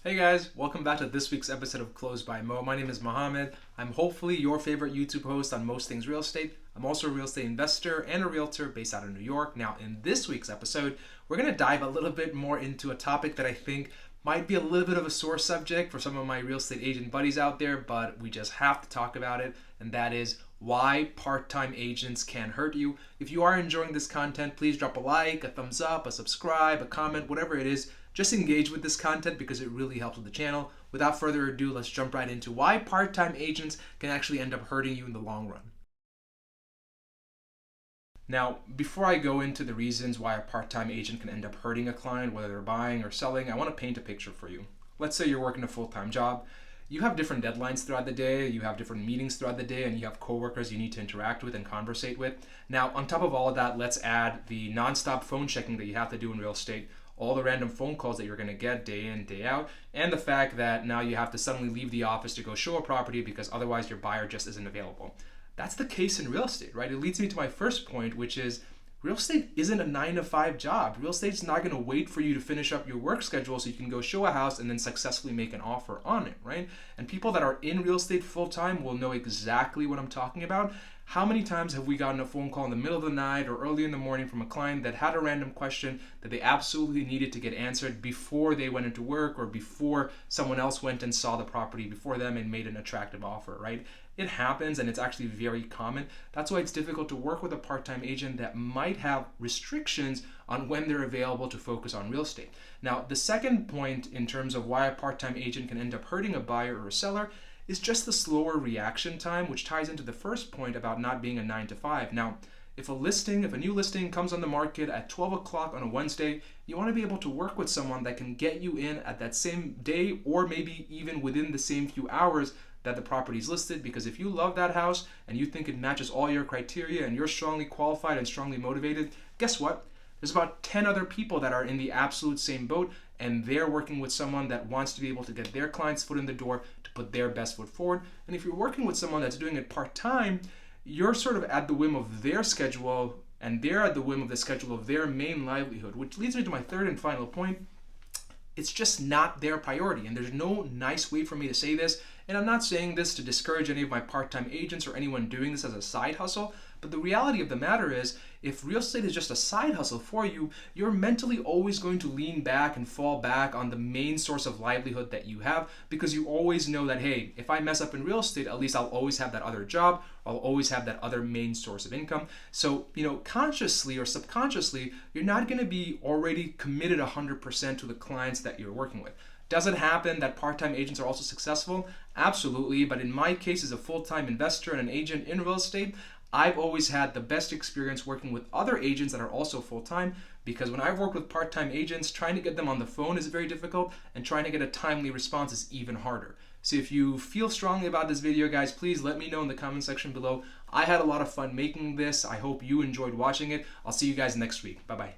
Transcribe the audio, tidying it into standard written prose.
Hey guys, welcome back to this week's episode of Closed by Mo. My name is Mohammed. I'm hopefully your favorite YouTube host on most things real estate. I'm also a real estate investor and a realtor based out of New York. Now, in this week's episode, we're going to dive a little bit more into a topic that I think might be a little bit of a sore subject for some of my real estate agent buddies out there, but we just have to talk about it, and that is why part-time agents can hurt you. If you are enjoying this content, please drop a like, a thumbs up, a subscribe, a comment, whatever it is. Just engage with this content because it really helps with the channel. Without further ado, let's jump right into why part-time agents can actually end up hurting you in the long run. Now, before I go into the reasons why a part-time agent can end up hurting a client, whether they're buying or selling, I want to paint a picture for you. Let's say you're working a full-time job. You have different deadlines throughout the day, you have different meetings throughout the day, and you have coworkers you need to interact with and conversate with. Now, on top of all of that, let's add the non-stop phone checking that you have to do in real estate, all the random phone calls that you're going to get day in, day out, and the fact that now you have to suddenly leave the office to go show a property because otherwise your buyer just isn't available. That's the case in real estate, right? It leads me to my first point, which is real estate isn't a 9 to 5 job. Real estate's not going to wait for you to finish up your work schedule so you can go show a house and then successfully make an offer on it, right? And people that are in real estate full time will know exactly what I'm talking about. How many times have we gotten a phone call in the middle of the night or early in the morning from a client that had a random question that they absolutely needed to get answered before they went into work or before someone else went and saw the property before them and made an attractive offer, right? It happens, and it's actually very common. That's why it's difficult to work with a part-time agent that might have restrictions on when they're available to focus on real estate. Now, the second point in terms of why a part-time agent can end up hurting a buyer or a seller is just the slower reaction time, which ties into the first point about not being a 9 to 5. Now, if a new listing comes on the market at 12 o'clock on a Wednesday, you want to be able to work with someone that can get you in at that same day or maybe even within the same few hours that the property is listed, because if you love that house and you think it matches all your criteria and you're strongly qualified and strongly motivated, guess what? There's about 10 other people that are in the absolute same boat, and they're working with someone that wants to be able to get their client's foot in the door to put their best foot forward. And if you're working with someone that's doing it part-time, you're sort of at the whim of their schedule, and they're at the whim of the schedule of their main livelihood, which leads me to my third and final point. It's just not their priority, and there's no nice way for me to say this, and I'm not saying this to discourage any of my part-time agents or anyone doing this as a side hustle, but the reality of the matter is, if real estate is just a side hustle for you, you're mentally always going to lean back and fall back on the main source of livelihood that you have, because you always know that, hey, if I mess up in real estate, at least I'll always have that other job, I'll always have that other main source of income. So, consciously or subconsciously, you're not going to be already committed 100% to the clients that you're working with. Does it happen that part-time agents are also successful? Absolutely, but in my case as a full-time investor and an agent in real estate, I've always had the best experience working with other agents that are also full-time, because when I've worked with part-time agents, trying to get them on the phone is very difficult, and trying to get a timely response is even harder. So if you feel strongly about this video, guys, please let me know in the comment section below. I had a lot of fun making this. I hope you enjoyed watching it. I'll see you guys next week. Bye-bye.